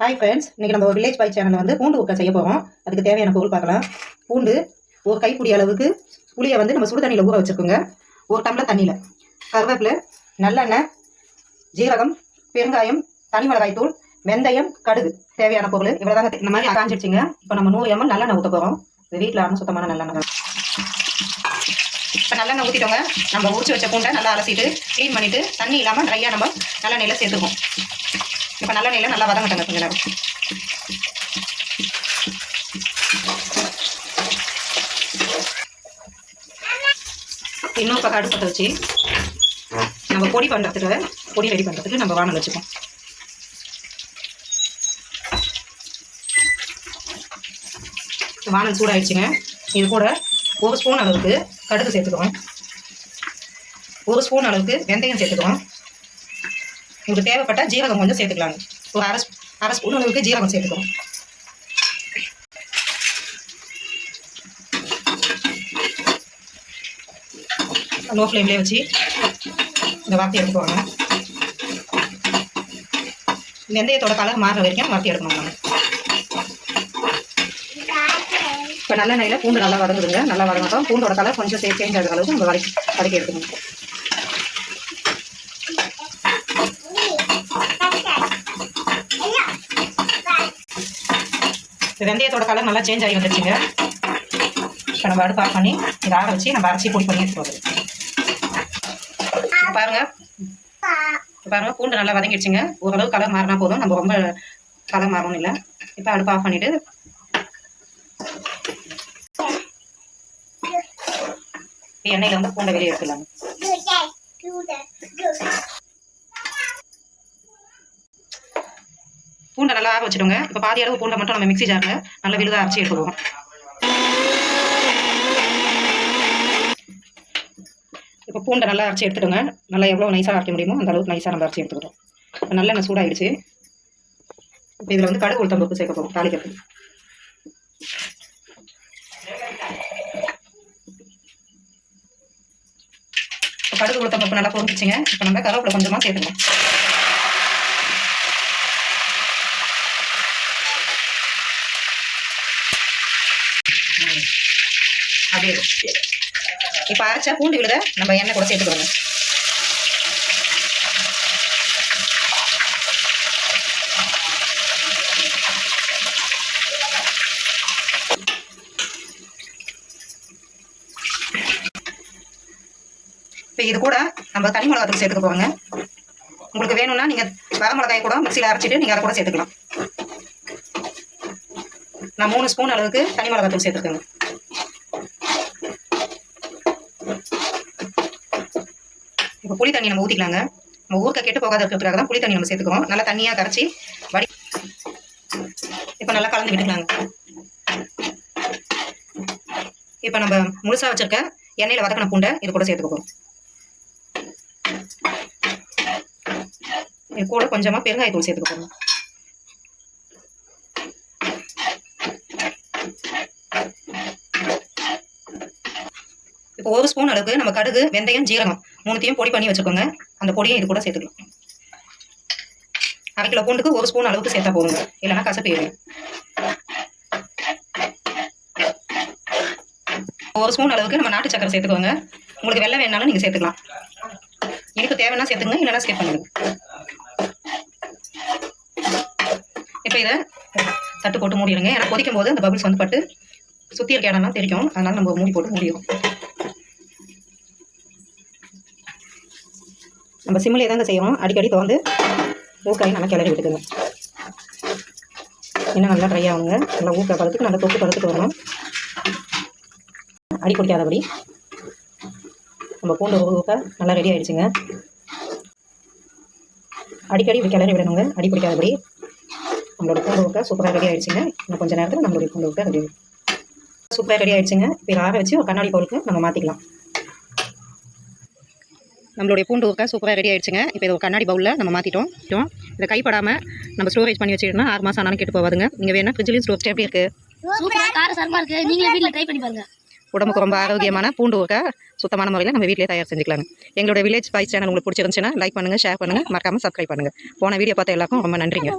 Hi friends, இன்றைக்கி நம்ம village பாய் சேனலில் வந்து பூண்டு ஊறுகாய் செய்ய போகிறோம். அதுக்கு தேவையான பொருள் பார்க்கலாம். பூண்டு ஒரு கைப்பிடி அளவுக்கு, புளியை வந்து நம்ம சுடு தண்ணியில் ஊற வச்சுருக்கோங்க. ஒரு டம்ளர் தண்ணியில் கருவேப்பிலை, நல்லெண்ணெய், ஜீரகம், பெருங்காயம், தனி மிளகாய் தூள், வெந்தயம், கடுகு. தேவையான பொருள் இவ்வளோ தாங்க. இந்த மாதிரி காஞ்சிடுச்சிங்க. இப்போ நம்ம 100 ml நல்லெண்ணெய் ஊற்ற போகிறோம். இது வீட்டில் ஆன சுத்தமான நல்லெண்ணெய். இப்போ நல்லெண்ணெய் ஊற்றிட்டோங்க. நம்ம உரிச்சு வச்ச பூண்டை நல்லா அலசிட்டு க்ளீன் பண்ணிவிட்டு தண்ணி இல்லாமல் ட்ரையாக நம்ம நல்லெண்ணெயில் சேர்த்துப்போம். இப்போ நல்லெண்ணெயில் நல்லா வதங்கட்டங்க கொஞ்ச நேரம். இன்னொரு பக்கம் அடுப்பத்தை வச்சு நம்ம பொடி ரெடி பண்ணுறதுக்கு நம்ம வானல் வச்சுப்போம். வானல் சூடாயிடுச்சுங்க. இது கூட 1 ஸ்பூன் அளவுக்கு கடுகு சேர்த்துக்குவோம். 1 ஸ்பூன் அளவுக்கு வெந்தயம் சேர்த்துக்குவோம். உங்களுக்கு தேவைப்பட்ட ஜீரகம் கொஞ்சம் சேர்த்துக்கலாங்க. ஒரு அரை ஸ்பூன் அளவுக்கு ஜீரகம் சேர்த்துக்குவோம். லோ ஃப்ளேம்லேயே வச்சு இந்த வார்த்தை எடுத்துக்குவாங்க. வெந்தயத்தோட கலர் மாறுற வரைக்கும் வார்த்தை எடுக்கணும். நம்ம இப்போ நல்லெண்ணெயில் பூண்டு நல்லா வதங்குதுங்க. நல்லா வதங்கட்டும். பூண்டோட கலர் கொஞ்சம் சேஞ்ச் ஆகிற அளவுக்கு நம்ம வதக்கி எடுத்துக்கணும். வெந்தயத்தோட கலர் நல்லா சேஞ்ச் ஆகி வந்துருச்சுங்க. இப்போ நம்ம அடுப்பு ஆஃப் பண்ணி இதை ஆற வச்சு நம்ம அரைச்சி பொடி பண்ணி எடுத்துட்டு வருது. பாருங்க பூண்டு நல்லா வதங்கிடுச்சுங்க. ஓரளவு கலர் மாறினா போதும். நம்ம ரொம்ப கலர் மாறணும் இல்லை. இப்போ அடுப்பு ஆஃப் பண்ணிவிட்டு எண்ணெயில் வந்து பூண்டை வெளியே எடுத்துடலாங்க. பூண்டை நல்லா ஆற வச்சுடுங்க. இப்போ பாதி அளவு பூண்டை மட்டும் நம்ம மிக்ஸி ஜாரில் நல்லா விழுதாக அரைச்சி எடுத்துடுவோம். இப்போ பூண்டை நல்லா அரைச்சி எடுத்துடுங்க. நல்லா எவ்வளோ நைஸாக அரைக்க முடியுமோ அந்த அளவுக்கு நைஸாக நம்ம அரைச்சி எடுத்துக்கிட்டோம். இப்போ நல்லெண்ணெய் சூடாகிடுச்சு. இப்போ இதில் வந்து கடுகு உளுத்தம் பருப்பு சேர்க்க போகிறோம் தாளிக்கிறது. கடுகு உளுத்தம் பருப்பு நல்லா பொரிச்சிச்சுங்க. இப்போ நம்ம கருவேப்பிலை கொஞ்சமாக சேர்த்துக்கலாம். அதே இப்போ அரைச்சா பூண்டு விழுத நம்ம எண்ணெய் கூட சேர்த்துக்கோங்க. இப்போ இது கூட நம்ம தனி மிளகாய் தூள் சேர்த்துக்க போகிறோங்க. உங்களுக்கு வேணும்னா நீங்கள் வர மிளகாயை கூட மிக்சியில் அரைச்சிட்டு நீங்கள் அதை கூட சேர்த்துக்கலாம். நான் 3 ஸ்பூன் அளவுக்கு தனி மிளகாய் தூள் சேர்த்துக்கோங்க. இப்போ புளி தண்ணி நம்ம ஊற்றிக்கலாங்க. நம்ம ஊறுகாய் கெட்டு போகாத இருக்கிறதுக்காக தான் புளி தண்ணி நம்ம சேர்த்துக்கிறோம். நல்லா தண்ணியாக கரைச்சி வடி இப்போ நல்லா கலந்து விட்டுக்கலாங்க. இப்போ நம்ம முழுசாக வச்சுருக்க எண்ணெயில் வதக்கின பூண்டை இது கூட சேர்த்துக்க போகிறோம். இது கூட கொஞ்சமாக பெருங்காயத்தூள் சேர்த்துக்க போகிறோம். இப்போ 1 ஸ்பூன் அளவுக்கு நம்ம கடுகு, வெந்தயம், ஜீரகம் 3த்தையும் பொடி பண்ணி வச்சுக்கோங்க. அந்த பொடியும் இது கூட சேர்த்துக்கலாம். 1/2 கிலோ பூண்டுக்கு 1 ஸ்பூன் அளவுக்கு சேர்த்தா போதுங்க. இல்லைன்னா கசப்பு ஏறும். 1 ஸ்பூன் அளவுக்கு நம்ம நாட்டு சக்கரை சேர்த்துக்கோங்க. உங்களுக்கு வெள்ளை வேணாலும் நீங்கள் சேர்த்துக்கலாம். எனக்கு தேவைன்னா சேர்த்துங்க, இல்லைன்னா ஸ்கிப் பண்ணுங்க. இப்போ இதை தட்டு போட்டு மூடிடுங்க. ஏன்னா கொதிக்கும் போது அந்த பபிள்ஸ் வந்து பட்டு சுற்றி இருக்க இடம்லாம் தெரியும். அதனால நம்ம மூடி போட்டு மூடிடும். நம்ம சிம்மிலே தாங்க செய்யணும். அடிக்கடி திறந்து ஊறுகாய் நல்லா கிளறி விட்டுக்குங்க. இன்னும் நல்லா ட்ரை ஆகுங்க. நல்லா ஊறுகாய் பழத்துக்கு நல்லா தொட்டு பழத்துக்கு வரணும். அடி பிடிக்காதபடி நம்ம பூண்டு ஊறுகாய் நல்லா ரெடி ஆகிடுச்சுங்க. அடிக்கடி இப்படி கிளறி விடணுங்க. அடி பிடிக்காதபடி நம்மளோட பூண்டு ஊறுகாய் சூப்பராக ரெடி ஆகிடுச்சுங்க. இன்னும் கொஞ்சம் நேரத்தில் நம்மளுடைய பூண்டு ஊறுகாய் ரெடி சூப்பராக ரெடி ஆகிடுச்சுங்க. இப்போ இதை ஆற வச்சு ஒரு கண்ணாடி பவுலுக்கு நம்ம மாற்றிக்கலாம். நம்மளுடைய பூண்டு ஊறுகாய் சூப்பராக ரெடி ஆகிடுச்சுங்க. இப்போ இதை ஒரு கண்ணாடி பவுலில் நம்ம மாற்றிட்டோம். இதை கைப்படாமல் நம்ம ஸ்டோரேஜ் பண்ணி வச்சுக்கிட்டோம்னா 6 மாதம் ஆனாலும் கெட்டு போகாதுங்க. நீங்கள் வேணால் ஃப்ரிட்ஜ்லேயும் ஸ்டோர் எப்படி இருக்குது. உடம்புக்கு ரொம்ப ஆரோக்கியமான பூண்டு ஊறுகாய் சுத்தமான முறையில் நம்ம வீட்டிலே தயார் செஞ்சுக்கலாங்க. எங்களோட வில்லேஜ் பாய் சேனல் உங்களுக்கு பிடிச்சிருந்துச்சுன்னா லைக் பண்ணுங்கள், ஷேர் பண்ணுங்கள், மறக்காமல் சப்ஸ்கிரைப் பண்ணுங்கள். போன வீடியோ பார்த்த எல்லாருக்கும் ரொம்ப நன்றிங்க.